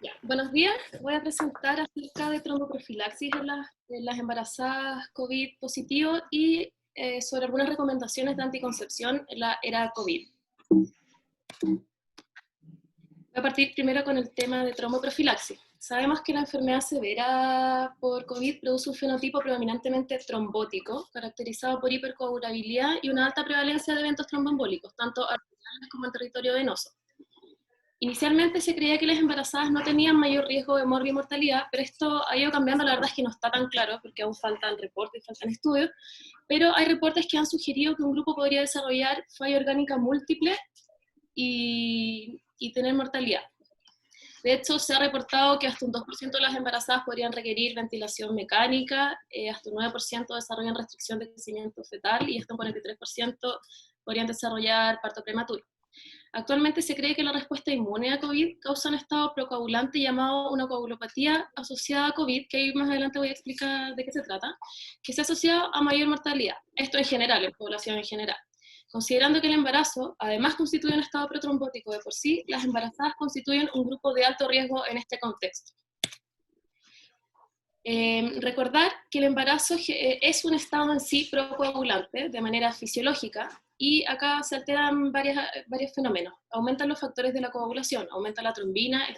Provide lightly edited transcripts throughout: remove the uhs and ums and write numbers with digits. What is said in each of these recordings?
Ya, buenos días. Voy a presentar acerca de tromboprofilaxis en las embarazadas COVID positivo y sobre algunas recomendaciones de anticoncepción en la era COVID. Voy a partir primero con el tema de tromboprofilaxis. Sabemos que la enfermedad severa por COVID produce un fenotipo predominantemente trombótico, caracterizado por hipercoagulabilidad y una alta prevalencia de eventos tromboembólicos, tanto arteriales como en territorio venoso. Inicialmente se creía que las embarazadas no tenían mayor riesgo de mortalidad, pero esto ha ido cambiando, la verdad es que no está tan claro, porque aún faltan reportes, faltan estudios, pero hay reportes que han sugerido que un grupo podría desarrollar falla orgánica múltiple y tener mortalidad. De hecho, se ha reportado que hasta un 2% de las embarazadas podrían requerir ventilación mecánica, hasta un 9% desarrollan restricción de crecimiento fetal y hasta un 43% podrían desarrollar parto prematuro. Actualmente se cree que la respuesta inmune a COVID causa un estado procoagulante llamado una coagulopatía asociada a COVID, que ahí más adelante voy a explicar de qué se trata, que se asocia a mayor mortalidad. Esto en general, en población en general. Considerando que el embarazo además constituye un estado protrombótico de por sí, las embarazadas constituyen un grupo de alto riesgo en este contexto. Recordar que el embarazo es un estado en sí procoagulante de manera fisiológica y acá se alteran varios fenómenos. Aumentan los factores de la coagulación, aumenta la trombina, el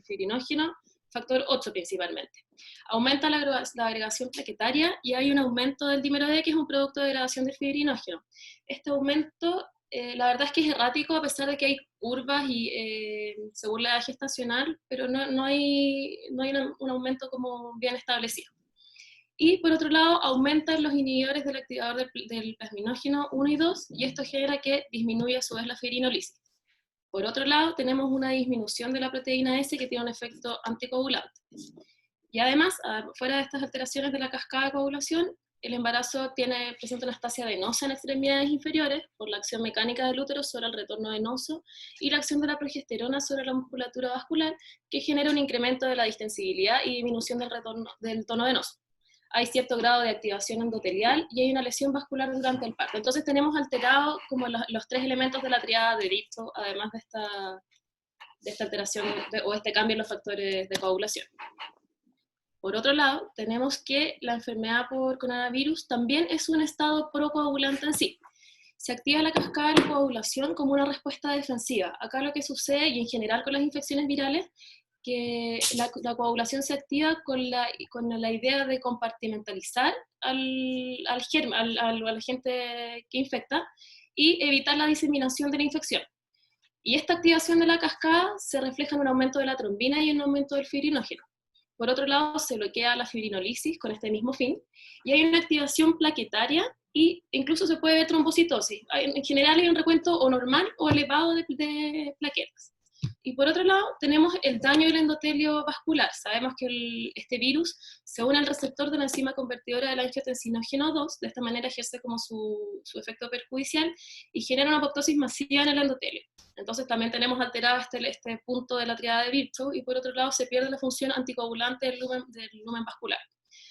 fibrinógeno, factor 8 principalmente. Aumenta la agregación plaquetaria y hay un aumento del dímero D, que es un producto de degradación del fibrinógeno. Este aumento, la verdad es que es errático, a pesar de que hay curvas y según la edad gestacional, pero no hay un aumento como bien establecido. Y por otro lado, aumentan los inhibidores del activador del plasminógeno 1 y 2, y esto genera que disminuye a su vez la fibrinolisis. Por otro lado, tenemos una disminución de la proteína S que tiene un efecto anticoagulante. Y además, fuera de estas alteraciones de la cascada de coagulación, el embarazo presenta una astasia venosa en extremidades inferiores por la acción mecánica del útero sobre el retorno venoso y la acción de la progesterona sobre la musculatura vascular, que genera un incremento de la distensibilidad y disminución del tono venoso. Hay cierto grado de activación endotelial y hay una lesión vascular durante el parto. Entonces tenemos alterado como los tres elementos de la triada de Dixon, además de esta alteración o este cambio en los factores de coagulación. Por otro lado, tenemos que la enfermedad por coronavirus también es un estado procoagulante en sí. Se activa la cascada de la coagulación como una respuesta defensiva. Acá lo que sucede, y en general con las infecciones virales, que la coagulación se activa con la idea de compartimentalizar al agente que infecta y evitar la diseminación de la infección. Y esta activación de la cascada se refleja en un aumento de la trombina y en un aumento del fibrinógeno. Por otro lado, se bloquea la fibrinolisis con este mismo fin, y hay una activación plaquetaria, e incluso se puede ver trombocitosis. En general hay un recuento o normal o elevado de plaquetas. Y por otro lado, tenemos el daño del endotelio vascular. Sabemos que este virus se une al receptor de la enzima convertidora del angiotensinógeno 2, de esta manera ejerce como su efecto perjudicial y genera una apoptosis masiva en el endotelio. Entonces también tenemos alterado este punto de la triada de Virchow, y por otro lado se pierde la función anticoagulante del lumen vascular.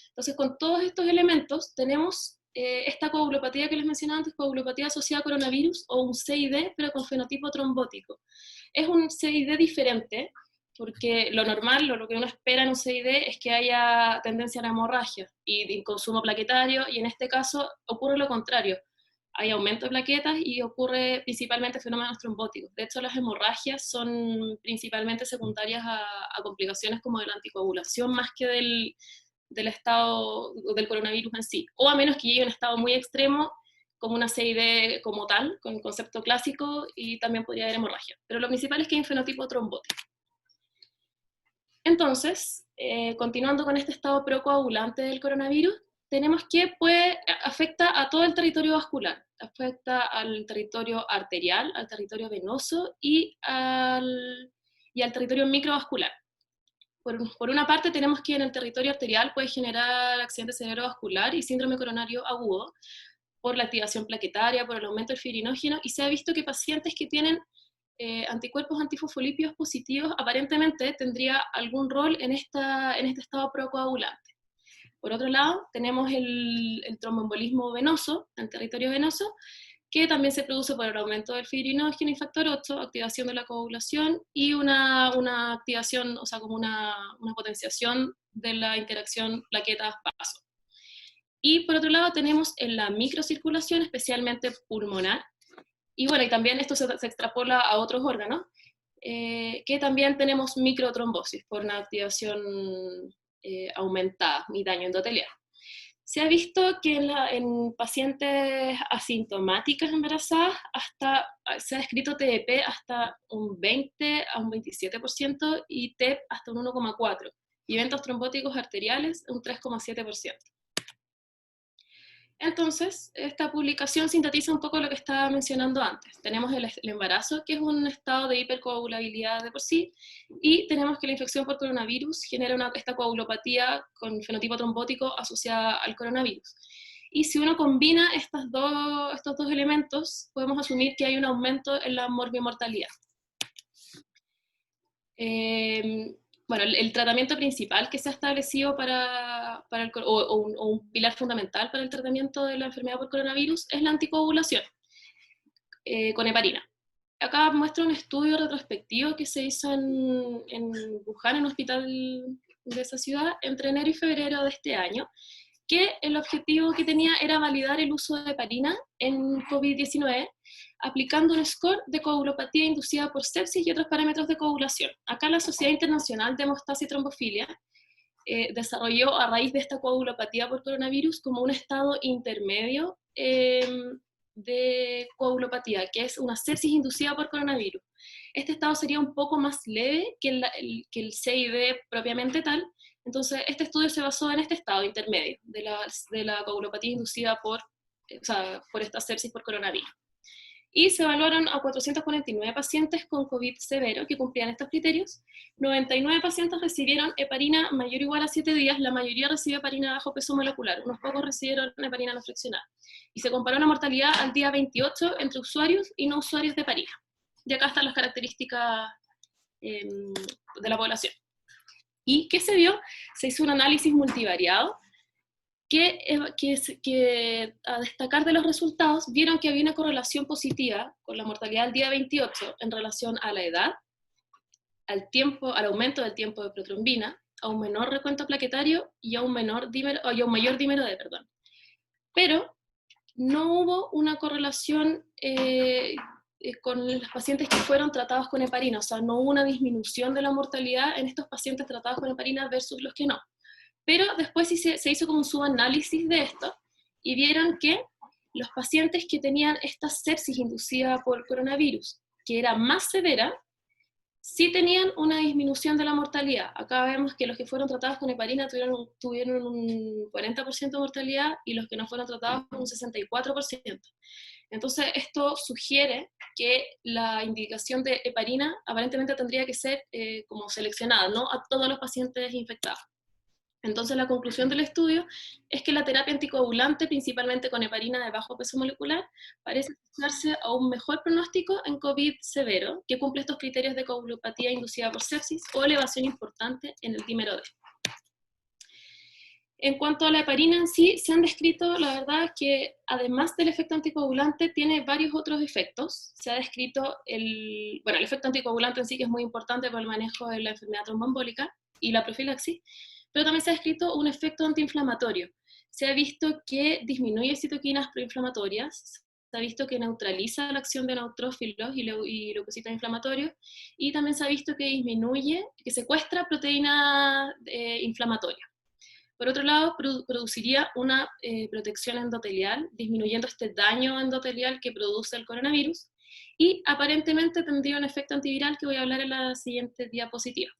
Entonces con todos estos elementos tenemos esta coagulopatía que les mencionaba antes, coagulopatía asociada a coronavirus o un CID, pero con fenotipo trombótico. Es un CID diferente, porque lo normal, lo que uno espera en un CID es que haya tendencia a la hemorragia y de consumo plaquetario, y en este caso ocurre lo contrario. Hay aumento de plaquetas y ocurre principalmente fenómenos trombóticos. De hecho, las hemorragias son principalmente secundarias a complicaciones como de la anticoagulación, más que del estado del coronavirus en sí, o a menos que llegue a un estado muy extremo, como una CID como tal, con el concepto clásico, y también podría haber hemorragia. Pero lo principal es que hay un fenotipo trombótico. Entonces, continuando con este estado procoagulante del coronavirus, tenemos que afecta a todo el territorio vascular, afecta al territorio arterial, al territorio venoso y al territorio microvascular. Por una parte tenemos que en el territorio arterial puede generar accidente cerebrovascular y síndrome coronario agudo por la activación plaquetaria, por el aumento del fibrinógeno, y se ha visto que pacientes que tienen anticuerpos antifosfolípidos positivos aparentemente tendría algún rol en este estado procoagulante. Por otro lado, tenemos el tromboembolismo venoso, en territorio venoso, que también se produce por el aumento del fibrinógeno y factor 8, activación de la coagulación, y una activación, o sea, como una potenciación de la interacción plaquetas-vaso. Y por otro lado tenemos en la microcirculación, especialmente pulmonar, y bueno, y también esto se extrapola a otros órganos, que también tenemos microtrombosis por una activación aumentada y daño endotelial. Se ha visto que en pacientes asintomáticas embarazadas se ha descrito TDP hasta un 20 a un 27% y TEP hasta un 1,4%, y eventos trombóticos arteriales un 3,7%. Entonces, esta publicación sintetiza un poco lo que estaba mencionando antes. Tenemos el embarazo, que es un estado de hipercoagulabilidad de por sí, y tenemos que la infección por coronavirus genera esta coagulopatía con fenotipo trombótico asociada al coronavirus. Y si uno combina estos dos elementos, podemos asumir que hay un aumento en la morbimortalidad. Bueno, el tratamiento principal que se ha establecido o un pilar fundamental para el tratamiento de la enfermedad por coronavirus es la anticoagulación con heparina. Acá muestra un estudio retrospectivo que se hizo en Wuhan, en un hospital de esa ciudad, entre enero y febrero de este año, que el objetivo que tenía era validar el uso de heparina en COVID-19, aplicando un score de coagulopatía inducida por sepsis y otros parámetros de coagulación. Acá la Sociedad Internacional de Hemostasia y Trombofilia desarrolló a raíz de esta coagulopatía por coronavirus como un estado intermedio de coagulopatía, que es una sepsis inducida por coronavirus. Este estado sería un poco más leve que el CID propiamente tal. Entonces, este estudio se basó en este estado intermedio de la coagulopatía inducida por esta sepsis por coronavirus. Y se evaluaron a 449 pacientes con COVID severo que cumplían estos criterios. 99 pacientes recibieron heparina mayor o igual a 7 días, la mayoría recibió heparina bajo peso molecular, unos pocos recibieron heparina no fraccionada. Y se comparó la mortalidad al día 28 entre usuarios y no usuarios de heparina. Y acá están las características de la población. ¿Y qué se vio? Se hizo un análisis multivariado que a destacar de los resultados vieron que había una correlación positiva con la mortalidad al día 28 en relación a la edad, al aumento del tiempo de protrombina, a un menor recuento plaquetario y a un mayor dímero D, perdón. Pero no hubo una correlación con los pacientes que fueron tratados con heparina, o sea, no hubo una disminución de la mortalidad en estos pacientes tratados con heparina versus los que no. Pero después se hizo como un subanálisis de esto y vieron que los pacientes que tenían esta sepsis inducida por coronavirus, que era más severa, sí tenían una disminución de la mortalidad. Acá vemos que los que fueron tratados con heparina tuvieron un 40% de mortalidad y los que no fueron tratados un 64%. Entonces esto sugiere que la indicación de heparina aparentemente tendría que ser como seleccionada, no a todos los pacientes infectados. Entonces la conclusión del estudio es que la terapia anticoagulante, principalmente con heparina de bajo peso molecular, parece asociarse a un mejor pronóstico en COVID severo, que cumple estos criterios de coagulopatía inducida por sepsis o elevación importante en el dímero D. En cuanto a la heparina en sí, se han descrito, la verdad, que además del efecto anticoagulante, tiene varios otros efectos. Se ha descrito el efecto anticoagulante en sí, que es muy importante para el manejo de la enfermedad tromboembólica y la profilaxis, pero también se ha descrito un efecto antiinflamatorio. Se ha visto que disminuye citoquinas proinflamatorias, se ha visto que neutraliza la acción de neutrófilos y leucocitos inflamatorios, y también se ha visto que secuestra proteína inflamatoria. Por otro lado, produciría una protección endotelial, disminuyendo este daño endotelial que produce el coronavirus, y aparentemente tendría un efecto antiviral que voy a hablar en la siguiente diapositiva.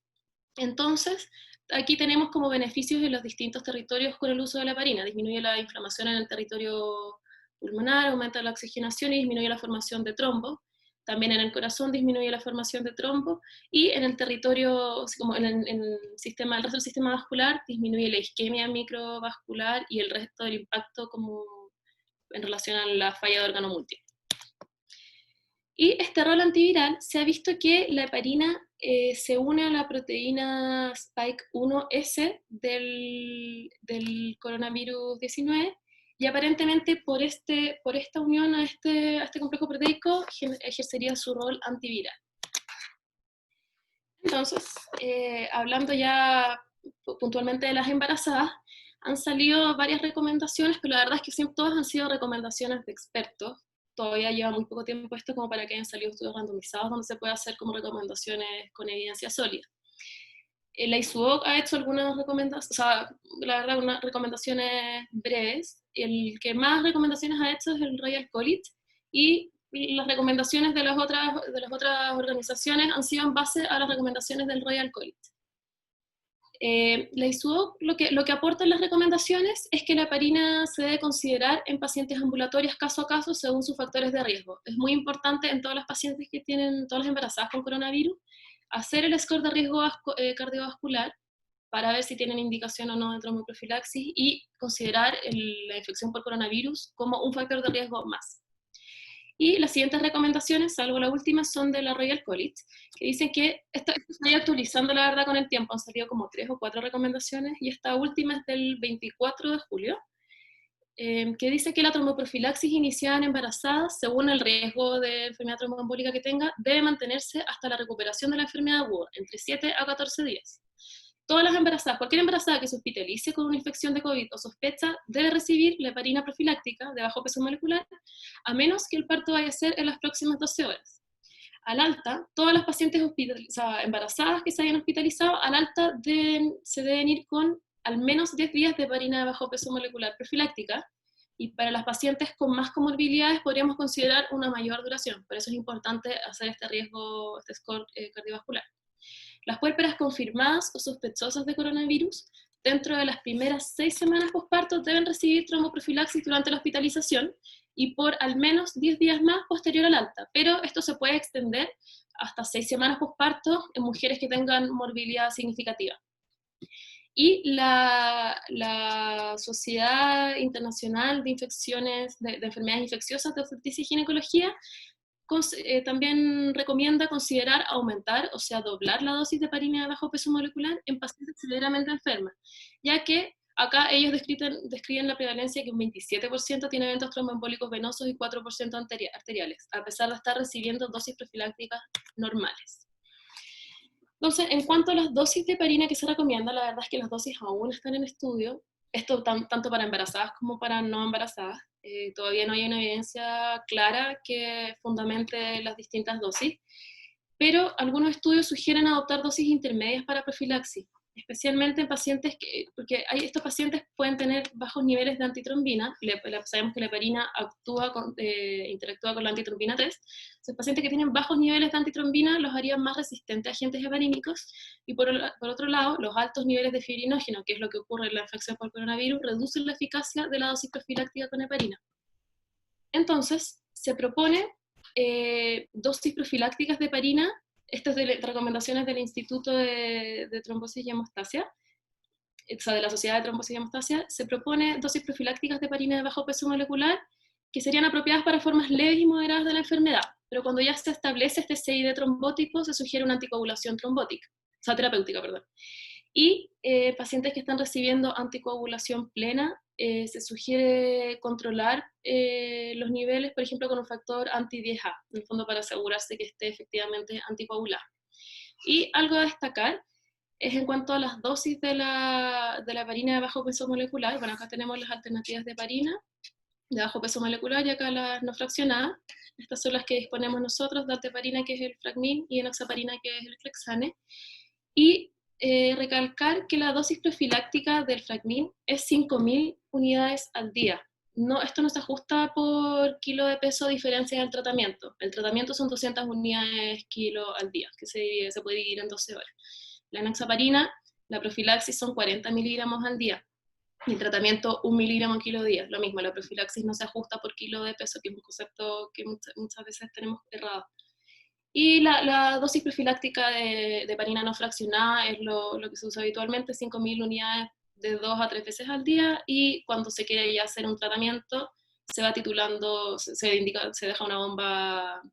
Entonces, aquí tenemos como beneficios en los distintos territorios con el uso de la heparina. Disminuye la inflamación en el territorio pulmonar, aumenta la oxigenación y disminuye la formación de trombo. También en el corazón disminuye la formación de trombo, y en el territorio, como en el resto del sistema vascular, disminuye la isquemia microvascular y el resto del impacto como en relación a la falla de órgano múltiple. Y este rol antiviral se ha visto que la heparina se une a la proteína Spike 1S del coronavirus 19, y aparentemente por esta unión a este complejo proteico ejercería su rol antiviral. Entonces, hablando ya puntualmente de las embarazadas, han salido varias recomendaciones, pero la verdad es que siempre todas han sido recomendaciones de expertos. Todavía lleva muy poco tiempo esto como para que hayan salido estudios randomizados donde se pueda hacer como recomendaciones con evidencia sólida. La ISUOC ha hecho algunas recomendaciones, o sea, la verdad, unas recomendaciones breves. El que más recomendaciones ha hecho es el Royal College, y las recomendaciones de las otras organizaciones han sido en base a las recomendaciones del Royal College. La ISUOC lo que aporta en las recomendaciones es que la heparina se debe considerar en pacientes ambulatorios caso a caso según sus factores de riesgo. Es muy importante en todas las pacientes que tienen, todas las embarazadas con coronavirus, hacer el score de riesgo cardiovascular para ver si tienen indicación o no de tromboprofilaxis y considerar la infección por coronavirus como un factor de riesgo más. Y las siguientes recomendaciones, salvo la última, son de la Royal College, que dicen que esto se va actualizando la verdad con el tiempo, han salido como 3 o 4 recomendaciones, y esta última es del 24 de julio, que dice que la tromboprofilaxis iniciada en embarazadas, según el riesgo de enfermedad tromboembólica que tenga, debe mantenerse hasta la recuperación de la enfermedad aguda, entre 7 a 14 días. Todas las embarazadas, cualquier embarazada que se hospitalice con una infección de COVID o sospecha, debe recibir la heparina profiláctica de bajo peso molecular, a menos que el parto vaya a ser en las próximas 12 horas. Al alta, todas las pacientes embarazadas que se hayan hospitalizado, al alta se deben ir con al menos 10 días de heparina de bajo peso molecular profiláctica, y para las pacientes con más comorbilidades podríamos considerar una mayor duración. Por eso es importante hacer este riesgo, este score cardiovascular. Las puérperas confirmadas o sospechosas de coronavirus dentro de las primeras 6 semanas posparto deben recibir tromboprofilaxis durante la hospitalización y por al menos 10 días más posterior al alta, pero esto se puede extender hasta 6 semanas posparto en mujeres que tengan morbilidad significativa. Y la Sociedad Internacional de Infecciones, de Enfermedades Infecciosas de Obstetricia y Ginecología también recomienda considerar aumentar, o sea, doblar la dosis de heparina de bajo peso molecular en pacientes severamente enfermas, ya que acá ellos describen la prevalencia que un 27% tiene eventos tromboembólicos venosos y 4% arteriales, a pesar de estar recibiendo dosis profilácticas normales. Entonces, en cuanto a las dosis de heparina que se recomienda, la verdad es que las dosis aún están en estudio, esto tanto para embarazadas como para no embarazadas. Todavía no hay una evidencia clara que fundamente las distintas dosis, pero algunos estudios sugieren adoptar dosis intermedias para profilaxis, especialmente en pacientes porque estos pacientes pueden tener bajos niveles de antitrombina, sabemos que la heparina interactúa con la antitrombina 3, entonces pacientes que tienen bajos niveles de antitrombina los harían más resistentes a agentes heparínicos, y por otro lado, los altos niveles de fibrinógeno, que es lo que ocurre en la infección por coronavirus, reducen la eficacia de la dosis profiláctica con heparina. Entonces, se propone dosis profilácticas de heparina. Estas de recomendaciones del Instituto de Trombosis y Hemostasia, o sea, de la Sociedad de Trombosis y Hemostasia, se propone dosis profilácticas de heparina de bajo peso molecular que serían apropiadas para formas leves y moderadas de la enfermedad, pero cuando ya se establece este CID trombótico, se sugiere una anticoagulación trombótica, o sea, terapéutica, perdón. Y pacientes que están recibiendo anticoagulación plena, se sugiere controlar los niveles, por ejemplo, con un factor anti-10A, en el fondo para asegurarse que esté efectivamente anticoagulado. Y algo a destacar es en cuanto a las dosis de la heparina de bajo peso molecular. Bueno, acá tenemos las alternativas de heparina de bajo peso molecular y acá las no fraccionadas. Estas son las que disponemos nosotros, dalteparina, que es el Fragmin, y enoxaparina, que es el Flexane. Y recalcar que la dosis profiláctica del Fragmin es 5.000 unidades al día. Esto no se ajusta por kilo de peso a diferencia del tratamiento. El tratamiento son 200 unidades kilo al día, que se puede dividir en 12 horas. La enoxaparina, la profilaxis son 40 miligramos al día. Y el tratamiento 1 miligramo kilo día. Lo mismo, la profilaxis no se ajusta por kilo de peso, que es un concepto que muchas veces tenemos errado. Y la dosis profiláctica de heparina no fraccionada es lo que se usa habitualmente, 5.000 unidades de 2 a 3 veces al día, y cuando se quiere ya hacer un tratamiento, se va titulando, se deja una bomba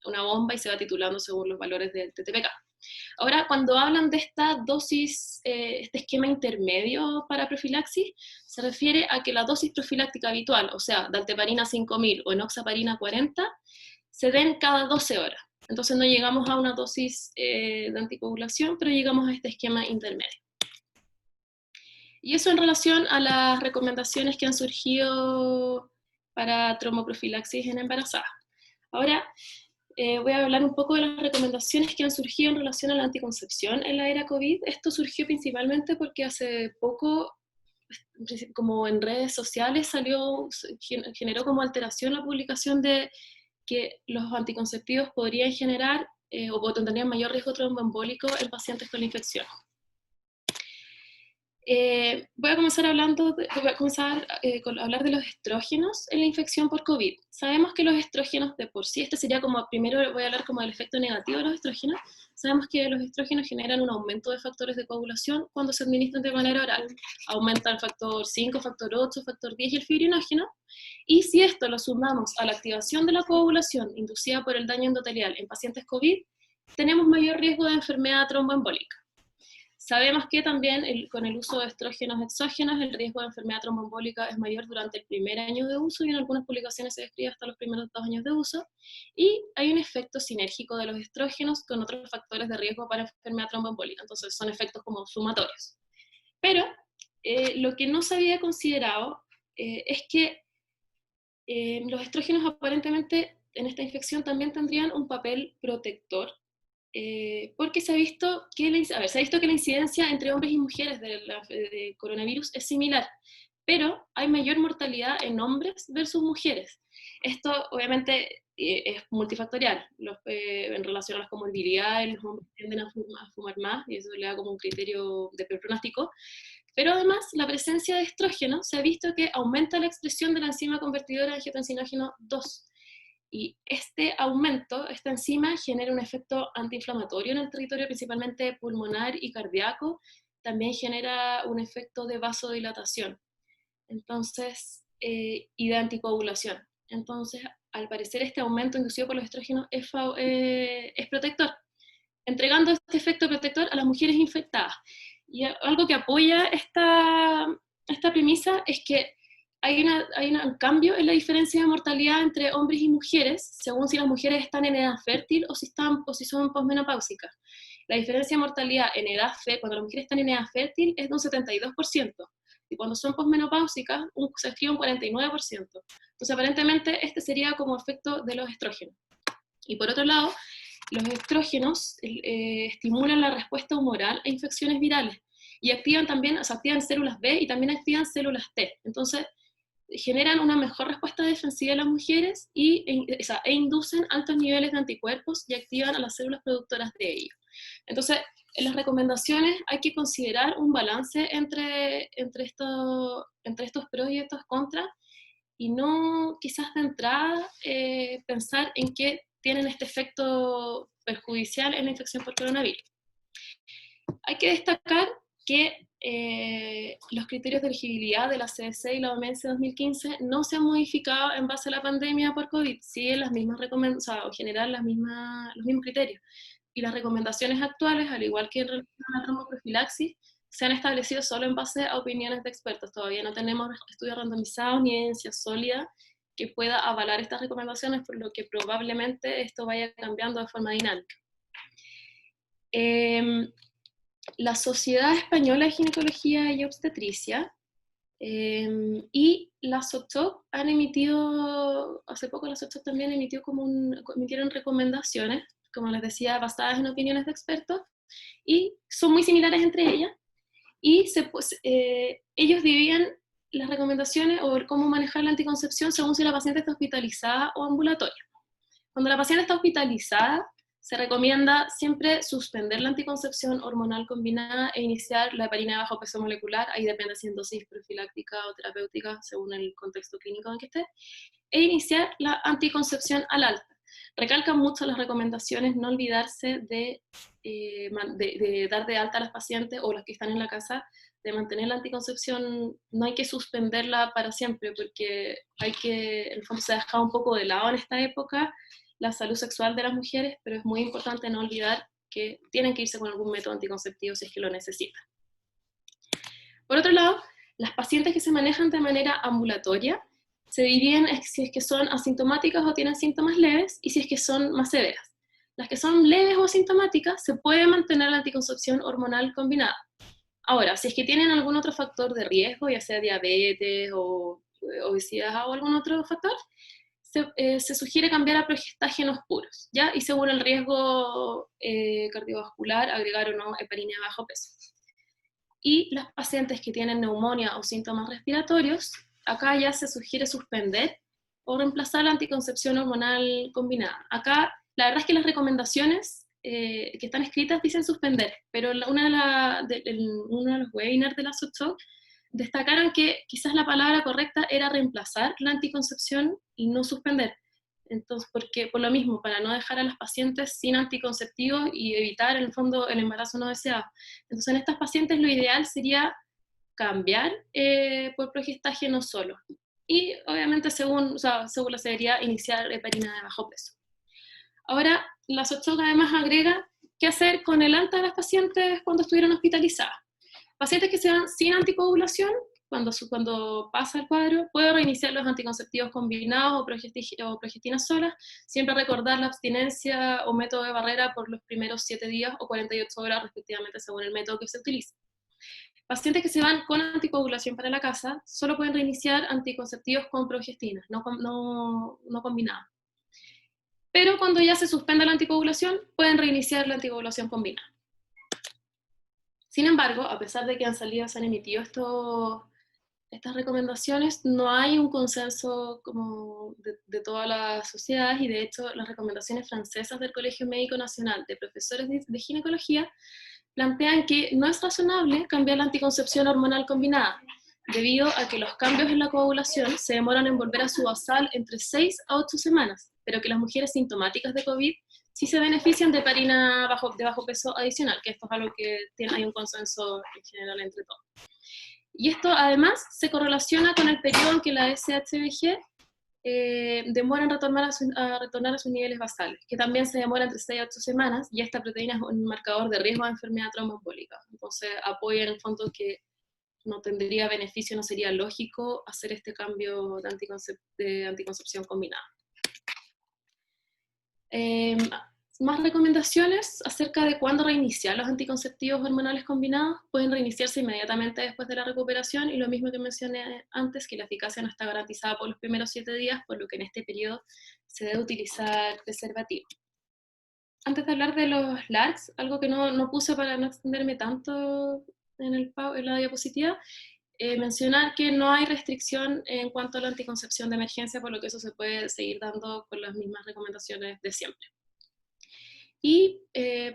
una bomba y se va titulando según los valores del TTPK. Ahora, cuando hablan de esta dosis, este esquema intermedio para profilaxis, se refiere a que la dosis profiláctica habitual, o sea, dalteparina 5000 o enoxaparina 40, se den cada 12 horas. Entonces no llegamos a una dosis de anticoagulación, pero llegamos a este esquema intermedio. Y eso en relación a las recomendaciones que han surgido para tromboprofilaxis en embarazadas. Ahora voy a hablar un poco de las recomendaciones que han surgido en relación a la anticoncepción en la era COVID. Esto surgió principalmente porque hace poco, como en redes sociales, generó como alteración la publicación de que los anticonceptivos podrían generar o tendrían mayor riesgo tromboembólico en pacientes con la infección. Voy a comenzar a hablar de los estrógenos en la infección por COVID. Sabemos que los estrógenos de por sí, este sería como, primero voy a hablar como del efecto negativo de los estrógenos. Sabemos que los estrógenos generan un aumento de factores de coagulación cuando se administran de manera oral. Aumenta el factor 5, factor 8, factor 10 y el fibrinógeno. Y si esto lo sumamos a la activación de la coagulación inducida por el daño endotelial en pacientes COVID, tenemos mayor riesgo de enfermedad tromboembólica. Sabemos que también con el uso de estrógenos exógenos el riesgo de enfermedad tromboembólica es mayor durante el primer año de uso y en algunas publicaciones se describe hasta los primeros 2 años de uso. Y hay un efecto sinérgico de los estrógenos con otros factores de riesgo para enfermedad tromboembólica. Entonces son efectos como sumatorios. Pero lo que no se había considerado es que los estrógenos aparentemente en esta infección también tendrían un papel protector. Porque se ha visto que la incidencia entre hombres y mujeres de coronavirus es similar, pero hay mayor mortalidad en hombres versus mujeres. Esto obviamente es multifactorial, en relación a las comorbilidades, los hombres tienden a fumar más y eso le da como un criterio de pronóstico, pero además la presencia de estrógeno se ha visto que aumenta la expresión de la enzima convertidora de angiotensinógeno 2. Y este aumento, esta enzima, genera un efecto antiinflamatorio en el territorio, principalmente pulmonar y cardíaco. También genera un efecto de vasodilatación. Entonces, y de anticoagulación. Entonces, al parecer, este aumento inducido por los estrógenos es protector, entregando este efecto protector a las mujeres infectadas. Y algo que apoya esta premisa es que hay un cambio en la diferencia de mortalidad entre hombres y mujeres, según si las mujeres están en edad fértil o si son posmenopáusicas. La diferencia de mortalidad en edad fértil, cuando las mujeres están en edad fértil, es de un 72%, y cuando son posmenopáusicas se escribe un 49%. Entonces, aparentemente, este sería como efecto de los estrógenos. Y por otro lado, los estrógenos estimulan la respuesta humoral a infecciones virales, y activan células B y también activan células T. Entonces, generan una mejor respuesta defensiva de las mujeres e inducen altos niveles de anticuerpos y activan a las células productoras de ellos. Entonces, en las recomendaciones hay que considerar un balance entre estos pros y estos contras, y no quizás de entrada pensar en que tienen este efecto perjudicial en la infección por coronavirus. Hay que destacar que los criterios de elegibilidad de la CDC y la OMS 2015 no se han modificado en base a la pandemia por COVID, siguen las mismas recomendaciones, o generar los mismos criterios. Y las recomendaciones actuales, al igual que en relación a la tromboprofilaxis, se han establecido solo en base a opiniones de expertos. Todavía no tenemos estudios randomizados ni evidencia sólida que pueda avalar estas recomendaciones, por lo que probablemente esto vaya cambiando de forma dinámica. La Sociedad Española de Ginecología y Obstetricia y la SOCTOC han emitido, hace poco la SOCTOC también emitieron recomendaciones, como les decía, basadas en opiniones de expertos, y son muy similares entre ellas, y ellos dividían las recomendaciones o cómo manejar la anticoncepción según si la paciente está hospitalizada o ambulatoria. Cuando la paciente está hospitalizada, se recomienda siempre suspender la anticoncepción hormonal combinada e iniciar la heparina de bajo peso molecular, ahí depende si es dosis profiláctica o terapéutica según el contexto clínico en que esté, e iniciar la anticoncepción al alta. Recalcan mucho las recomendaciones no olvidarse de dar de alta a las pacientes o las que están en la casa, de mantener la anticoncepción. No hay que suspenderla para siempre, porque en el fondo se ha dejado un poco de lado en esta época, la salud sexual de las mujeres, pero es muy importante no olvidar que tienen que irse con algún método anticonceptivo si es que lo necesitan. Por otro lado, las pacientes que se manejan de manera ambulatoria se dividen si es que son asintomáticas o tienen síntomas leves y si es que son más severas. Las que son leves o asintomáticas se puede mantener la anticoncepción hormonal combinada. Ahora, si es que tienen algún otro factor de riesgo, ya sea diabetes o obesidad o algún otro factor, se sugiere cambiar a progestágenos puros, ¿ya? Y según el riesgo cardiovascular, agregar o no heparina de bajo peso. Y las pacientes que tienen neumonía o síntomas respiratorios, acá ya se sugiere suspender o reemplazar la anticoncepción hormonal combinada. Acá, la verdad es que las recomendaciones que están escritas dicen suspender, pero uno de los webinars de la SOTSOC destacaron que quizás la palabra correcta era reemplazar la anticoncepción y no suspender. Entonces, porque por lo mismo, para no dejar a las pacientes sin anticonceptivos y evitar en el fondo el embarazo no deseado. Entonces, en estas pacientes lo ideal sería cambiar por progestágeno solo. Y obviamente según la severidad, iniciar heparina de bajo peso. Ahora, la SOTSOC además agrega qué hacer con el alta de las pacientes cuando estuvieron hospitalizadas. Pacientes que se dan sin anticoagulación, cuando pasa el cuadro, puede reiniciar los anticonceptivos combinados o progestinas solas, siempre recordar la abstinencia o método de barrera por los primeros 7 días o 48 horas respectivamente según el método que se utilice. Pacientes que se van con anticoagulación para la casa, solo pueden reiniciar anticonceptivos con progestinas, no combinados. Pero cuando ya se suspende la anticoagulación, pueden reiniciar la anticoagulación combinada. Sin embargo, a pesar de que se han emitido estas recomendaciones, no hay un consenso como de todas las sociedades, y de hecho las recomendaciones francesas del Colegio Médico Nacional de Profesores de Ginecología plantean que no es razonable cambiar la anticoncepción hormonal combinada, debido a que los cambios en la coagulación se demoran en volver a su basal entre 6 a 8 semanas, pero que las mujeres sintomáticas de COVID sí se benefician de heparina de bajo peso adicional, que esto es algo que hay un consenso en general entre todos. Y esto además se correlaciona con el periodo en que la SHBG demora en retornar a sus niveles basales, que también se demora entre 6 a 8 semanas, y esta proteína es un marcador de riesgo de enfermedad tromboembólica. Entonces apoya en el fondo que no tendría beneficio, no sería lógico hacer este cambio de anticoncepción combinada. Más recomendaciones acerca de cuándo reiniciar los anticonceptivos hormonales combinados. Pueden reiniciarse inmediatamente después de la recuperación, y lo mismo que mencioné antes, que la eficacia no está garantizada por los primeros 7 días, por lo que en este periodo se debe utilizar preservativo. Antes de hablar de los LARCs, algo que no puse para no extenderme tanto en la diapositiva, mencionar que no hay restricción en cuanto a la anticoncepción de emergencia, por lo que eso se puede seguir dando con las mismas recomendaciones de siempre. Y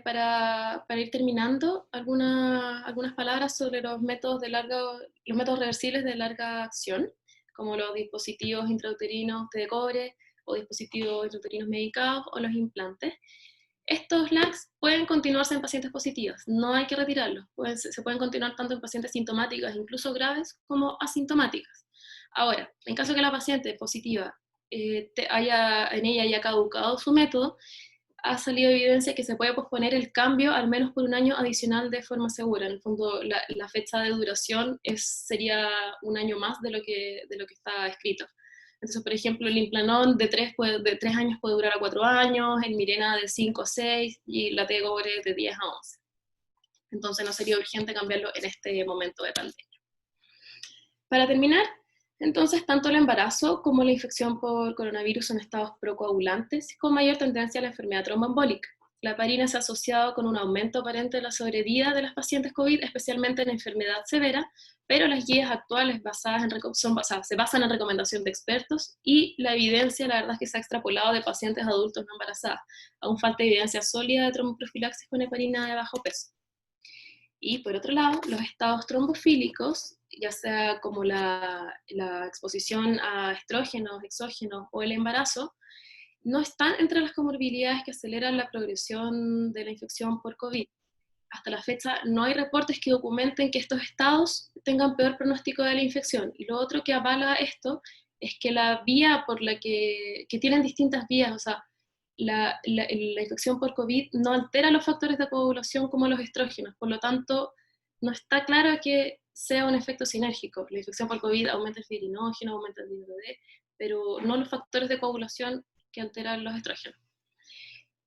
para ir terminando, algunas palabras sobre los métodos reversibles de larga acción, como los dispositivos intrauterinos de cobre, o dispositivos intrauterinos medicados, o los implantes. Estos LACs pueden continuarse en pacientes positivas, no hay que retirarlos, se pueden continuar tanto en pacientes sintomáticas, incluso graves, como asintomáticas. Ahora, en caso que la paciente positiva en ella haya caducado su método, ha salido evidencia que se puede posponer el cambio al menos por un año adicional de forma segura. En el fondo, la fecha de duración sería un año más de lo que está escrito. Entonces, por ejemplo, el Implanon de 3 años puede durar a 4 años, el Mirena de 5 a 6, y la T-Cobre de 10 a 11. Entonces no sería urgente cambiarlo en este momento de pandemia. Para terminar, entonces, tanto el embarazo como la infección por coronavirus son estados procoagulantes con mayor tendencia a la enfermedad tromboembólica. La heparina se ha asociado con un aumento aparente de la sobrevida de las pacientes COVID, especialmente en enfermedad severa, pero las guías actuales se basan en recomendación de expertos, y la evidencia, la verdad, es que se ha extrapolado de pacientes adultos no embarazadas. Aún falta evidencia sólida de tromboprofilaxis con heparina de bajo peso. Y por otro lado, los estados trombofílicos, ya sea como la exposición a estrógenos, exógenos o el embarazo, no están entre las comorbilidades que aceleran la progresión de la infección por COVID. Hasta la fecha no hay reportes que documenten que estos estados tengan peor pronóstico de la infección. Y lo otro que avala esto es que la vía por la que tienen distintas vías, o sea, la infección por COVID no altera los factores de coagulación como los estrógenos, por lo tanto, no está claro que sea un efecto sinérgico. La infección por COVID aumenta el fibrinógeno, aumenta el dímero D, pero no los factores de coagulación que alteran los estrógenos.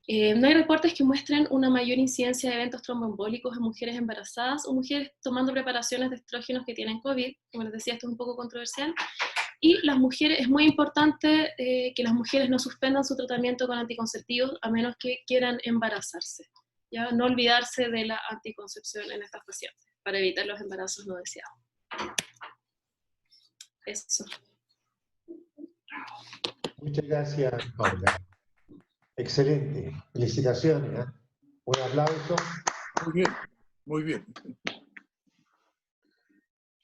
No hay reportes que muestren una mayor incidencia de eventos tromboembólicos en mujeres embarazadas o mujeres tomando preparaciones de estrógenos que tienen COVID. Como les decía, esto es un poco controversial. Y las mujeres, es muy importante que las mujeres no suspendan su tratamiento con anticonceptivos a menos que quieran embarazarse. ¿Ya? No olvidarse de la anticoncepción en estas pacientes para evitar los embarazos no deseados. Eso. Muchas gracias, Paula. Excelente. Felicitaciones, ¿eh? Un aplauso. Muy bien, muy bien.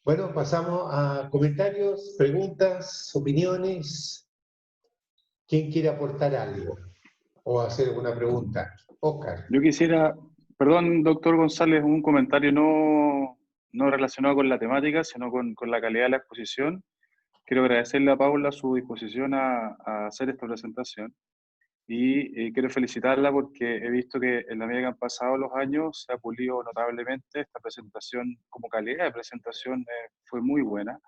Bueno, pasamos a comentarios, preguntas, opiniones. ¿Quién quiere aportar algo o hacer alguna pregunta? Oscar. Yo quisiera, perdón, doctor González, un comentario no relacionado con la temática, sino con la calidad de la exposición. Quiero agradecerle a Paula su disposición a hacer esta presentación y quiero felicitarla porque he visto que en la medida que han pasado los años se ha pulido notablemente esta presentación, como calidad de presentación fue muy buena.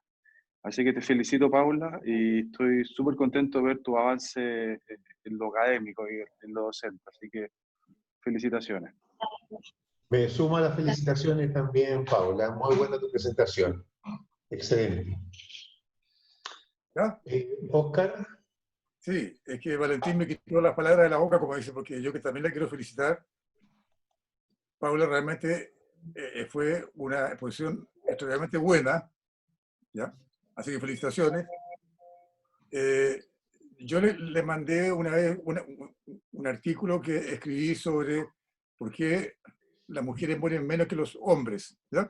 Así que te felicito, Paula, y estoy súper contento de ver tu avance en lo académico y en lo docente. Así que felicitaciones. Me sumo a las felicitaciones también, Paula. Muy buena tu presentación. Excelente. ¿Ya? Oscar. Sí, es que Valentín me quitó las palabras de la boca, como dice, porque yo que también la quiero felicitar. Paula realmente fue una exposición extremadamente buena, ¿ya? Así que felicitaciones. Yo le mandé una vez un artículo que escribí sobre por qué las mujeres mueren menos que los hombres, ¿ya?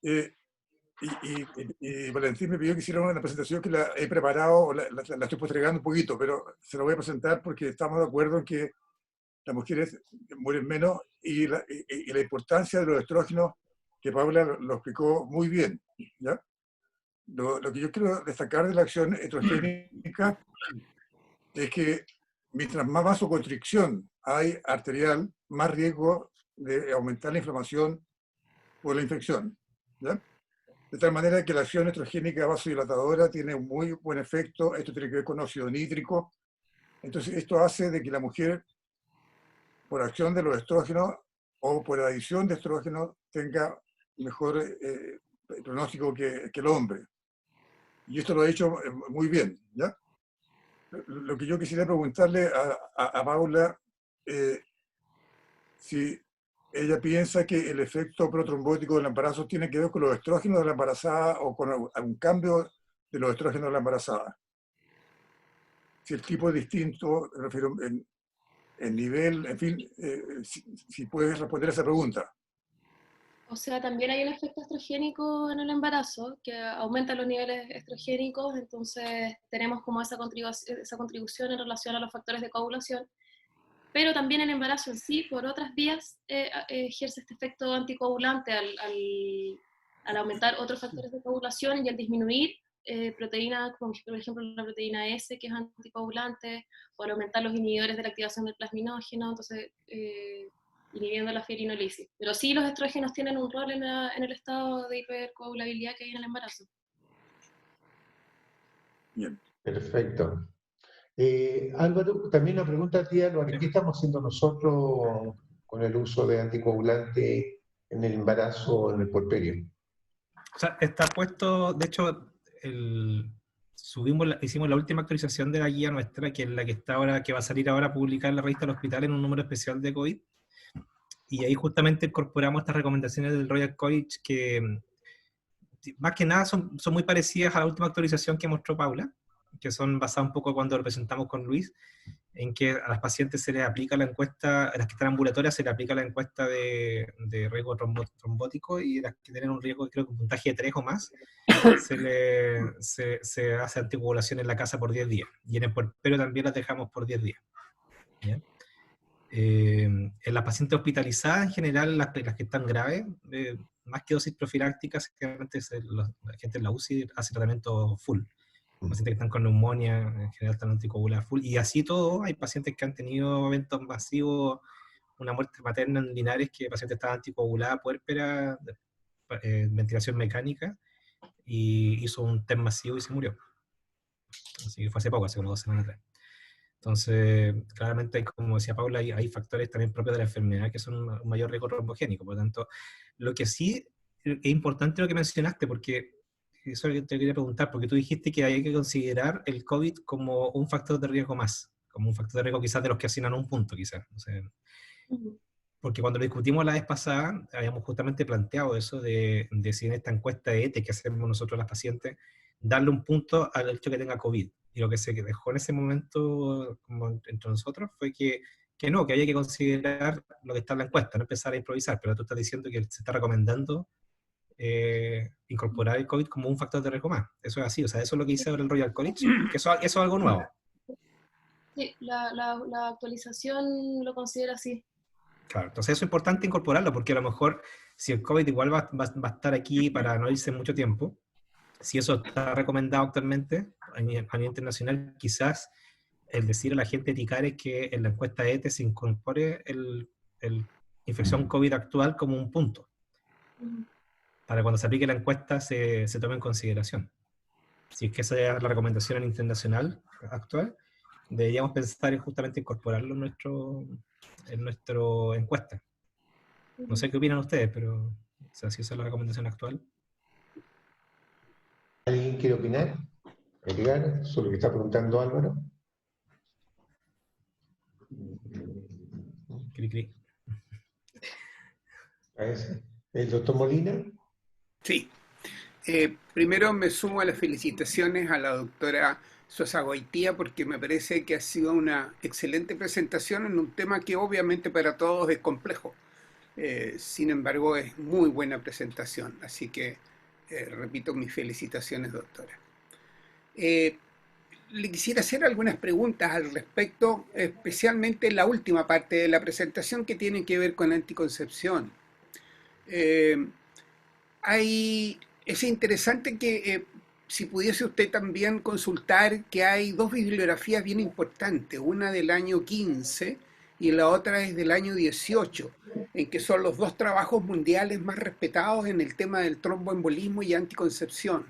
Y Valentín me pidió que hiciera una presentación que la he preparado, la estoy postergando un poquito, pero se la voy a presentar porque estamos de acuerdo en que las mujeres mueren menos y la importancia de los estrógenos, que Paula lo explicó muy bien, ¿ya? Lo que yo quiero destacar de la acción estrogénica es que mientras más vasoconstricción hay arterial, más riesgo de aumentar la inflamación por la infección, ¿ya? De tal manera que la acción estrogénica vasodilatadora tiene un muy buen efecto. Esto tiene que ver con óxido nítrico. Entonces, esto hace de que la mujer, por acción de los estrógenos o por adición de estrógenos, tenga mejor pronóstico que el hombre. Y esto lo ha hecho muy bien, ¿ya? Lo que yo quisiera preguntarle a Paula, si ella piensa que el efecto protrombótico del embarazo tiene que ver con los estrógenos de la embarazada o con algún cambio de los estrógenos de la embarazada. Si el tipo es distinto, me refiero en nivel, en fin, si puedes responder a esa pregunta. O sea, también hay un efecto estrogénico en el embarazo, que aumenta los niveles estrogénicos, entonces tenemos como esa contribución en relación a los factores de coagulación, pero también el embarazo en sí, por otras vías, ejerce este efecto anticoagulante al aumentar otros factores de coagulación y al disminuir proteínas, como por ejemplo la proteína S, que es anticoagulante, o al aumentar los inhibidores de la activación del plasminógeno, entonces inhibiendo la fibrinolisis. Pero sí, los estrógenos tienen un rol en el estado de hipercoagulabilidad que hay en el embarazo. Bien. Perfecto. Álvaro, también una pregunta a ti, Álvaro. ¿Qué estamos haciendo nosotros con el uso de anticoagulante en el embarazo o en el puerperio? O sea, está puesto, de hecho, hicimos la última actualización de la guía nuestra, que es la que está ahora, que va a salir ahora a publicar en la revista del hospital en un número especial de COVID. Y ahí justamente incorporamos estas recomendaciones del Royal College que más que nada son muy parecidas a la última actualización que mostró Paula, que son basadas un poco cuando lo presentamos con Luis, en que a las pacientes se les aplica la encuesta, a las que están ambulatorias se les aplica la encuesta de riesgo trombótico, y las que tienen un riesgo, creo que un puntaje de 3 o más, se hace anticoagulación en la casa por 10 días. Y en el puerperio también las dejamos por 10 días. ¿Bien? En las pacientes hospitalizadas, en general, las que están graves, más que dosis profilácticas, generalmente la gente en la UCI hace tratamiento full. pacientes que están con neumonía, en general están anticoaguladas full, y así todo, hay pacientes que han tenido eventos masivos, una muerte materna en Linares, que el paciente estaba anticoagulada, puérpera, ventilación mecánica, y hizo un TEM masivo y se murió. Así que fue hace poco, hace como 2 semanas atrás. Entonces, claramente, como decía Paula, hay factores también propios de la enfermedad que son un mayor riesgo trombogénico. Por lo tanto, lo que sí es importante lo que mencionaste, porque eso es lo que te quería preguntar, porque tú dijiste que hay que considerar el COVID como un factor de riesgo más, como un factor de riesgo quizás de los que asignan un punto, quizás. O sea, porque cuando lo discutimos la vez pasada, habíamos justamente planteado eso de si en esta encuesta de ETE que hacemos nosotros las pacientes, darle un punto al hecho que tenga COVID. Y lo que se dejó en ese momento como entre nosotros fue que no, que había que considerar lo que está en la encuesta, no empezar a improvisar, pero tú estás diciendo que se está recomendando incorporar el COVID como un factor de riesgo más. Eso es así, o sea, eso es lo que dice ahora el Royal College, que eso es algo nuevo. Sí, la actualización lo considera así. Claro, entonces eso es importante incorporarlo, porque a lo mejor si el COVID igual va a estar aquí para no irse mucho tiempo, si eso está recomendado actualmente a nivel internacional, quizás el decir a la gente de TICARES que en la encuesta ETE se incorpore el infección COVID actual como un punto, para cuando se aplique la encuesta se tome en consideración. Si es que esa es la recomendación internacional actual, deberíamos pensar en justamente incorporarlo en nuestra encuesta. No sé qué opinan ustedes, pero o sea, si esa es la recomendación actual. ¿Alguien quiere opinar? ¿Agregar sobre lo que está preguntando Álvaro? Cri, cri. ¿El doctor Molina? Sí. Primero me sumo a las felicitaciones a la doctora Sosa Goitía porque me parece que ha sido una excelente presentación en un tema que obviamente para todos es complejo. Sin embargo, es muy buena presentación. Así que repito mis felicitaciones, doctora. Le quisiera hacer algunas preguntas al respecto, especialmente la última parte de la presentación que tiene que ver con anticoncepción. Es interesante que si pudiese usted también consultar que hay 2 bibliografías bien importantes, una del año 15 y la otra es del año 18, en que son los 2 trabajos mundiales más respetados en el tema del tromboembolismo y anticoncepción,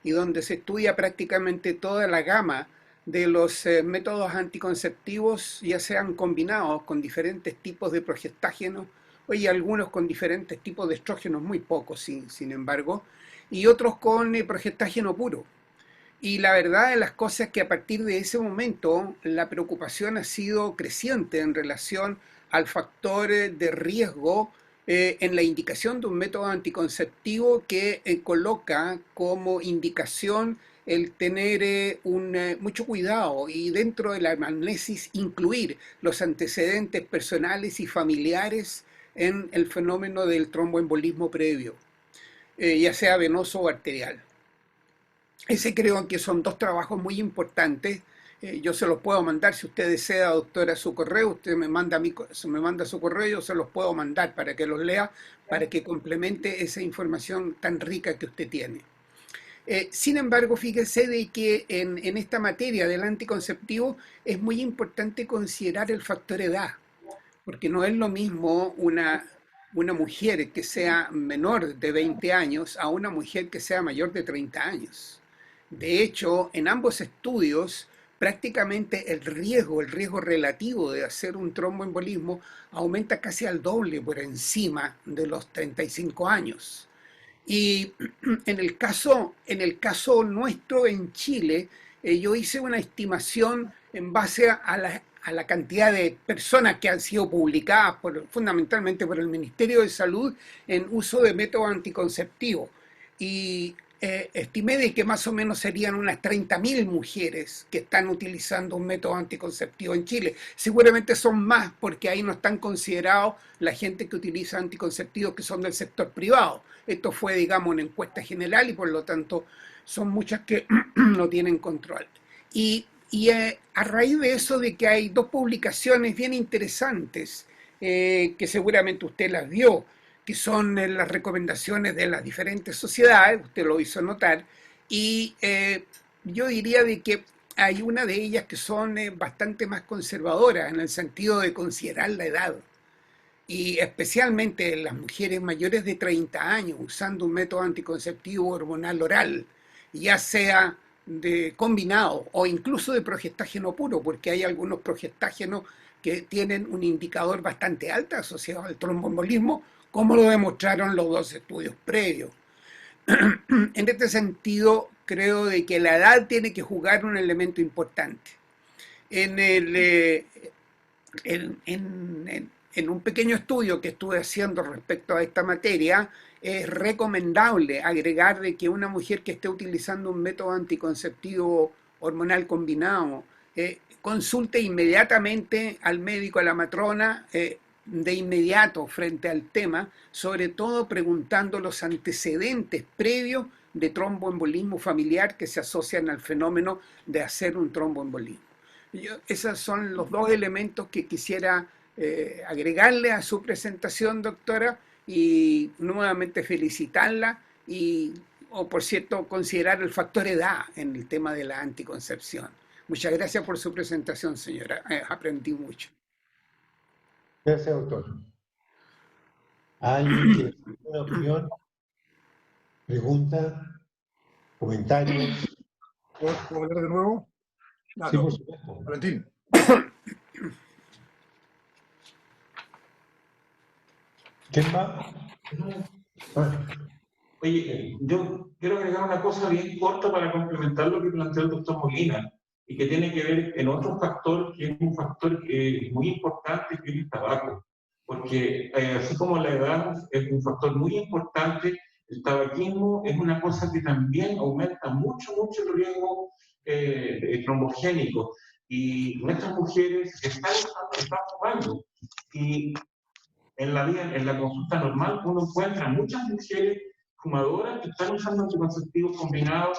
y donde se estudia prácticamente toda la gama de los métodos anticonceptivos, ya sean combinados con diferentes tipos de progestágenos, y algunos con diferentes tipos de estrógenos, muy pocos sin embargo, y otros con progestágeno puro. Y la verdad de las cosas es que a partir de ese momento la preocupación ha sido creciente en relación al factor de riesgo en la indicación de un método anticonceptivo que coloca como indicación el tener mucho cuidado y dentro de la anamnesis incluir los antecedentes personales y familiares en el fenómeno del tromboembolismo previo, ya sea venoso o arterial. Ese creo que son 2 trabajos muy importantes. Yo se los puedo mandar, si usted desea, doctora, su correo, usted me manda su correo, yo se los puedo mandar para que los lea, para que complemente esa información tan rica que usted tiene. Sin embargo, fíjese de que en esta materia del anticonceptivo es muy importante considerar el factor edad, porque no es lo mismo una mujer que sea menor de 20 años a una mujer que sea mayor de 30 años. De hecho, en ambos estudios, prácticamente el riesgo relativo de hacer un tromboembolismo aumenta casi al doble por encima de los 35 años. Y en el caso nuestro en Chile, yo hice una estimación en base a la cantidad de personas que han sido publicadas fundamentalmente por el Ministerio de Salud en uso de métodos anticonceptivos. Y estimé de que más o menos serían unas 30.000 mujeres que están utilizando un método anticonceptivo en Chile. Seguramente son más porque ahí no están considerados la gente que utiliza anticonceptivos que son del sector privado. Esto fue, digamos, una encuesta general y por lo tanto son muchas que no tienen control. Y a raíz de eso, de que hay 2 publicaciones bien interesantes que seguramente usted las vio, que son las recomendaciones de las diferentes sociedades, usted lo hizo notar, y yo diría de que hay una de ellas que son bastante más conservadoras en el sentido de considerar la edad. Y especialmente las mujeres mayores de 30 años usando un método anticonceptivo hormonal oral, ya sea de combinado o incluso de progestágeno puro, porque hay algunos progestágenos que tienen un indicador bastante alto asociado al tromboembolismo, como lo demostraron los dos estudios previos. En este sentido, creo de que la edad tiene que jugar un elemento importante. En el, en un pequeño estudio que estuve haciendo respecto a esta materia, es recomendable agregar de que una mujer que esté utilizando un método anticonceptivo hormonal combinado consulte inmediatamente al médico, a la matrona, de inmediato frente al tema, sobre todo preguntando los antecedentes previos de tromboembolismo familiar que se asocian al fenómeno de hacer un tromboembolismo. Esos son los dos elementos que quisiera agregarle a su presentación, doctora, y nuevamente felicitarla y, o por cierto, considerar el factor edad en el tema de la anticoncepción. Muchas gracias por su presentación, señora. Aprendí mucho. Gracias, doctor. ¿Alguien quiere hacer una opinión? ¿Pregunta? ¿Comentarios? ¿Puedo hablar de nuevo? No, Sí, no. por supuesto. Valentín. ¿Quién va? Oye, yo quiero agregar una cosa bien corta para complementar lo que planteó el doctor Molina y que tiene que ver en otro factor que es un factor muy importante, que es el tabaco. Porque así como la edad es un factor muy importante, el tabaquismo es una cosa que también aumenta mucho el riesgo trombogénico. Y nuestras mujeres están fumando. Y en la consulta normal uno encuentra muchas mujeres fumadoras que están usando anticonceptivos combinados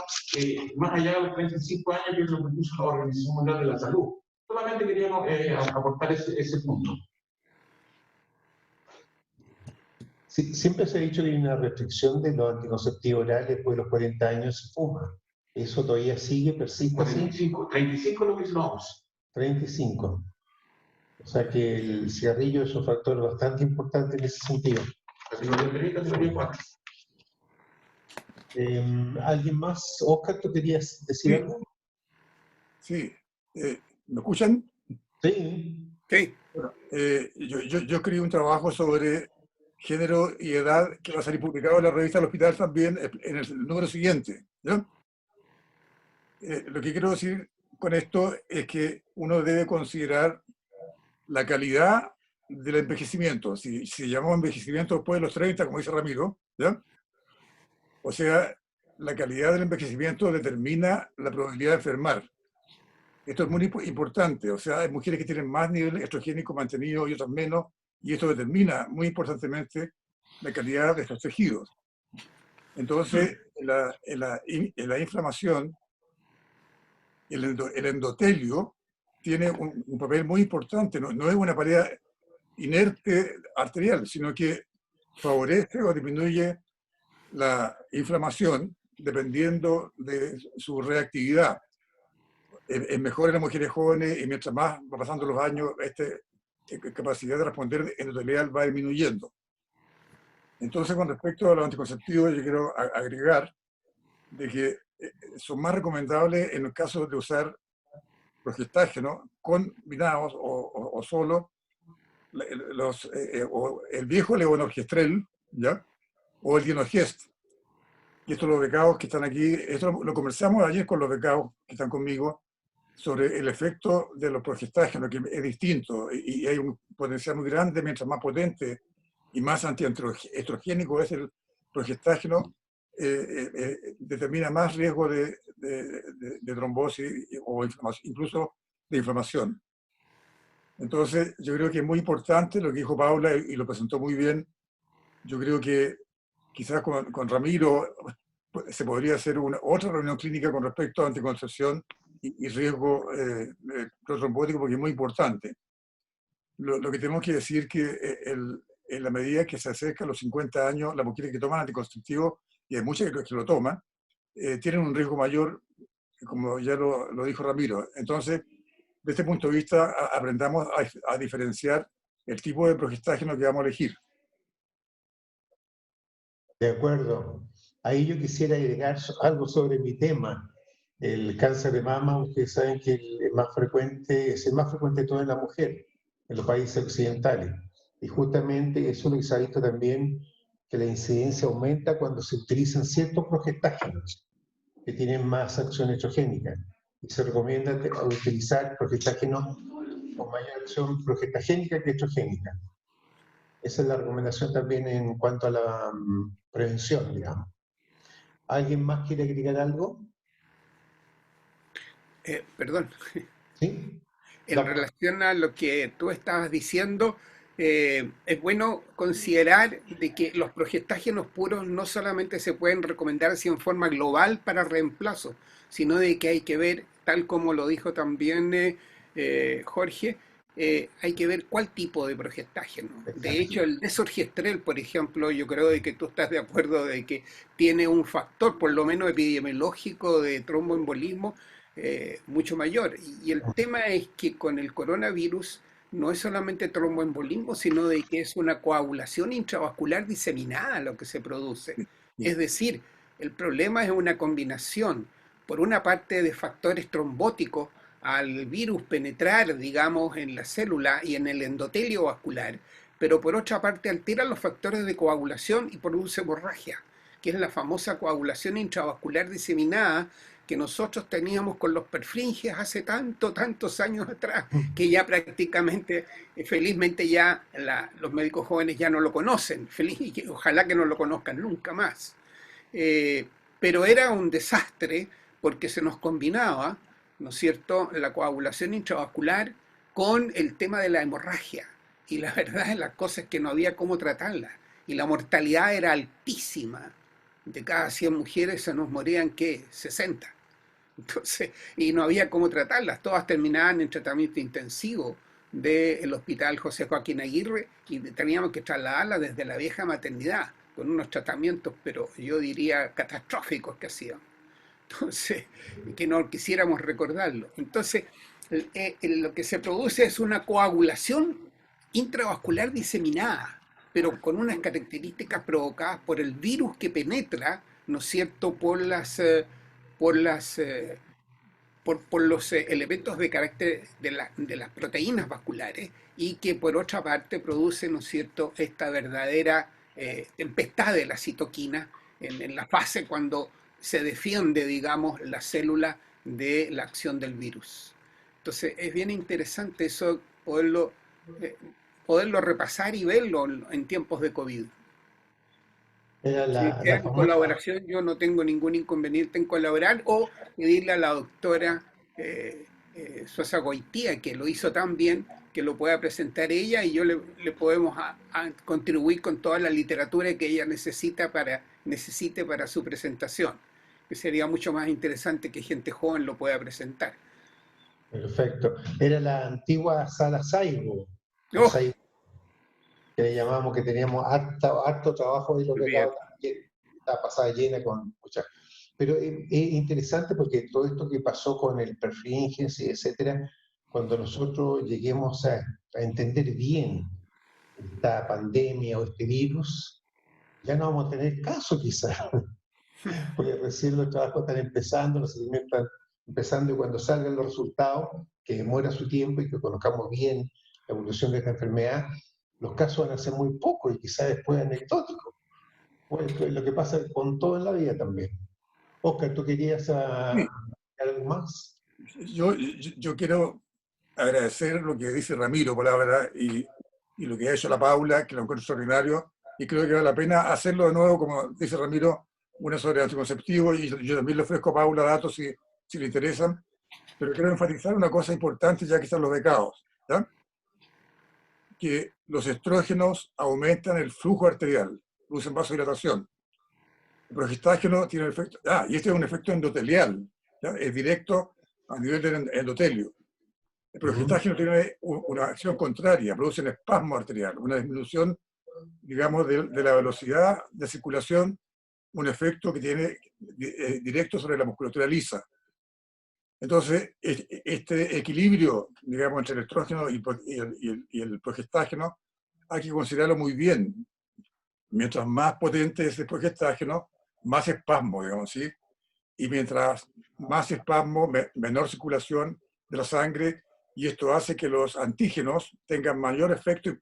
más allá de los 35 años, que es lo que puso la Organización Mundial de la Salud. Solamente queríamos aportar ese punto. Sí, siempre se ha dicho que hay una restricción de los anticonceptivos orales después de los 40 años se fuma. ¿Eso todavía sigue, persiste así? 35 es lo que se lo vamos. 35. O sea que el cigarrillo es un factor bastante importante en ese sentido. Categoría 4. ¿Alguien más? Oscar, ¿tú querías decir Sí. algo? Sí. ¿Me escuchan? Sí. Sí. Bueno, yo escribí un trabajo sobre género y edad que va a salir publicado en la revista del Hospital también en el número siguiente. ¿Ya? Lo que quiero decir con esto es que uno debe considerar la calidad del envejecimiento. Si llamamos envejecimiento después de los 30, como dice Ramiro, ¿ya? O sea, la calidad del envejecimiento determina la probabilidad de enfermar. Esto es muy importante, o sea, hay mujeres que tienen más nivel estrogénico mantenido y otras menos, y esto determina muy importantemente la calidad de estos tejidos. Entonces, en la inflamación, el endotelio tiene un papel muy importante, no es una pared inerte arterial, sino que favorece o disminuye la inflamación dependiendo de su reactividad. Es mejor en las mujeres jóvenes y mientras más va pasando los años, esta capacidad de responder endotelial va disminuyendo. Entonces, con respecto a los anticonceptivos, yo quiero agregar de que son más recomendables en el caso de usar progestágenos combinados o solo o el viejo levonorgestrel, ¿ya? O el dienogest. Y estos los becados que están aquí, esto lo conversamos ayer con los becados que están conmigo, sobre el efecto de los progestágenos, que es distinto y hay un potencial muy grande, mientras más potente y más antiestrogénico es el progestágeno, determina más riesgo de trombosis o incluso de inflamación. Entonces, yo creo que es muy importante lo que dijo Paula y lo presentó muy bien. Yo creo que quizás con Ramiro se podría hacer otra reunión clínica con respecto a anticoncepción y riesgo protrombótico, porque es muy importante. Lo que tenemos que decir que en la medida que se acerca a los 50 años, las mujeres que toman anticonceptivos, y hay muchas que lo toman, tienen un riesgo mayor como ya lo dijo Ramiro. Entonces, de este punto de vista, aprendamos a diferenciar el tipo de progestágeno que vamos a elegir. De acuerdo. Ahí yo quisiera agregar algo sobre mi tema. El cáncer de mama, ustedes saben que es el más frecuente de todo en la mujer, en los países occidentales. Y justamente eso lo que se ha visto también, que la incidencia aumenta cuando se utilizan ciertos progestágenos que tienen más acción estrogénica. Y se recomienda utilizar progestágenos con mayor acción progestagénica que estrogénica. Esa es la recomendación también en cuanto a la prevención, digamos. ¿Alguien más quiere agregar algo? Perdón. ¿Sí? En relación a lo que tú estabas diciendo, es bueno considerar de que los progestágenos puros no solamente se pueden recomendar así en forma global para reemplazo, sino de que hay que ver, tal como lo dijo también Jorge, hay que ver cuál tipo de progestágeno. De hecho, el desorgestrel, por ejemplo, yo creo de que tú estás de acuerdo de que tiene un factor, por lo menos epidemiológico, de tromboembolismo, mucho mayor. Y el tema es que con el coronavirus no es solamente tromboembolismo, sino de que es una coagulación intravascular diseminada lo que se produce. Es decir, el problema es una combinación, por una parte, de factores trombóticos al virus penetrar, digamos, en la célula y en el endotelio vascular, pero por otra parte altera los factores de coagulación y produce hemorragia, que es la famosa coagulación intravascular diseminada que nosotros teníamos con los perfringes hace tantos años atrás, que ya prácticamente, felizmente ya los médicos jóvenes ya no lo conocen, feliz, y ojalá que no lo conozcan nunca más. Pero era un desastre porque se nos combinaba, ¿no es cierto?, la coagulación intravascular con el tema de la hemorragia. Y la verdad de las cosas es que no había cómo tratarla. Y la mortalidad era altísima. De cada 100 mujeres se nos morían, ¿qué? 60. Entonces, y no había cómo tratarlas. Todas terminaban en tratamiento intensivo del Hospital José Joaquín Aguirre y teníamos que trasladarlas desde la vieja maternidad con unos tratamientos, pero yo diría catastróficos que hacían. Entonces, que no quisiéramos recordarlo. Entonces, lo que se produce es una coagulación intravascular diseminada, pero con unas características provocadas por el virus que penetra, ¿no es cierto?, por los elementos de carácter de las proteínas vasculares y que por otra parte produce, ¿no es cierto?, esta verdadera tempestad de la citoquina en la fase cuando se defiende, digamos, la célula de la acción del virus. Entonces es bien interesante eso, poderlo repasar y verlo en tiempos de COVID. Era Si en colaboración, yo no tengo ningún inconveniente en colaborar o pedirle a la doctora Sosa Goitía, que lo hizo tan bien, que lo pueda presentar ella y yo le podemos a contribuir con toda la literatura que ella necesite para su presentación, que sería mucho más interesante que gente joven lo pueda presentar. Perfecto. Era la antigua sala Saibo, que le llamábamos, que teníamos harto trabajo de los becados, estaba pasada llena con muchas. Pero es interesante porque todo esto que pasó con el perfringens y etcétera, cuando nosotros lleguemos a entender bien esta pandemia o este virus, ya no vamos a tener caso quizás, porque recién los trabajos están empezando, los seguimientos están empezando y cuando salgan los resultados, que demora su tiempo y que conozcamos bien la evolución de esta enfermedad, los casos van a ser muy pocos y quizás después anecdóticos. Bueno, lo que pasa con todo en la vida también. Oscar, ¿tú querías algo más? Yo quiero agradecer lo que dice Ramiro, por la verdad, y lo que ha hecho la Paula, que lo encuentro extraordinario, y creo que vale la pena hacerlo de nuevo, como dice Ramiro, una sobre anticonceptivo, y yo también le ofrezco a Paula datos si le interesan, pero quiero enfatizar una cosa importante ya que están los becados, ¿ya? Que los estrógenos aumentan el flujo arterial, producen vasodilatación. El progestágeno tiene un efecto, y este es un efecto endotelial, ¿ya? Es directo a nivel del endotelio. El progestágeno tiene una acción contraria, produce un espasmo arterial, una disminución, digamos, de la velocidad de circulación, un efecto que tiene directo sobre la musculatura lisa. Entonces, este equilibrio, digamos, entre el estrógeno y el progestágeno, hay que considerarlo muy bien. Mientras más potente es el progestágeno, más espasmo, digamos, ¿sí? Y mientras más espasmo, menor circulación de la sangre, y esto hace que los antígenos tengan mayor efecto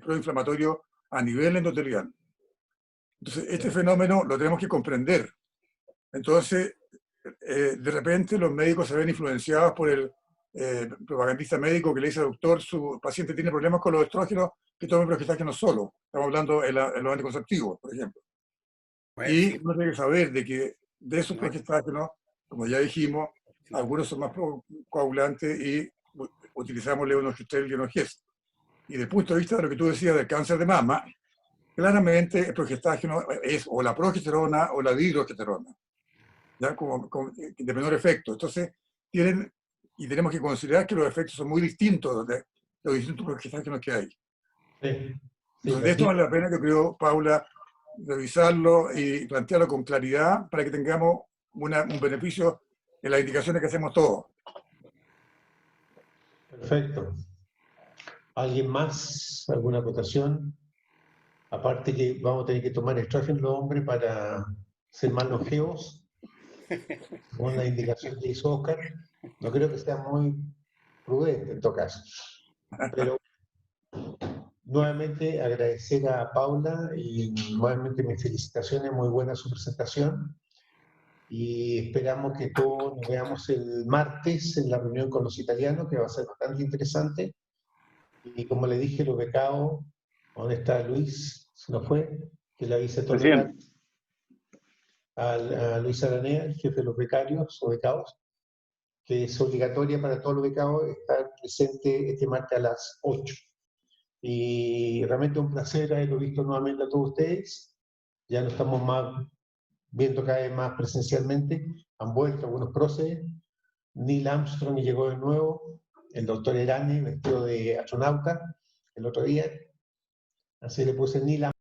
proinflamatorio a nivel endotelial. Entonces, este fenómeno lo tenemos que comprender. Entonces, de repente los médicos se ven influenciados por el propagandista médico que le dice al doctor, su paciente tiene problemas con los estrógenos, que tome progestágeno solo. Estamos hablando en los anticonceptivos, por ejemplo. Bueno, Y sí. uno tiene que saber de que de esos progestágenos, como ya dijimos, algunos son más coagulantes y utilizamos levonorgestrel y levonorgestrel. Y desde el punto de vista de lo que tú decías del cáncer de mama, claramente el progestágeno es o la progesterona o la dihidrogesterona, ¿ya? De menor efecto. Entonces, tenemos que considerar que los efectos son muy distintos de los distintos progestágenos que hay. Sí. Entonces, de esto vale la pena, yo creo, Paula, revisarlo y plantearlo con claridad para que tengamos un beneficio en las indicaciones que hacemos todos. Perfecto. ¿Alguien más? ¿Alguna acotación? Aparte que vamos a tener que tomar estrógeno los hombres para ser más longevos, con la indicación que hizo Oscar. No creo que sea muy prudente en todo caso. Pero nuevamente agradecer a Paula y nuevamente mis felicitaciones, muy buena su presentación. Y esperamos que todos nos veamos el martes en la reunión con los italianos, que va a ser bastante interesante. Y como le dije, los becados, ¿dónde está Luis? Se nos fue, que le avise todo Recién. a Luis Aranea, el jefe de los becarios o becados, que es obligatoria para todos los becados estar presente este martes a las 8. Y realmente un placer haberlo visto nuevamente a todos ustedes. Ya nos estamos viendo cada vez más presencialmente. Han vuelto algunos próceres. Neil Armstrong llegó de nuevo. El doctor Erane, vestido de astronauta, el otro día. Así le puse Neil Armstrong.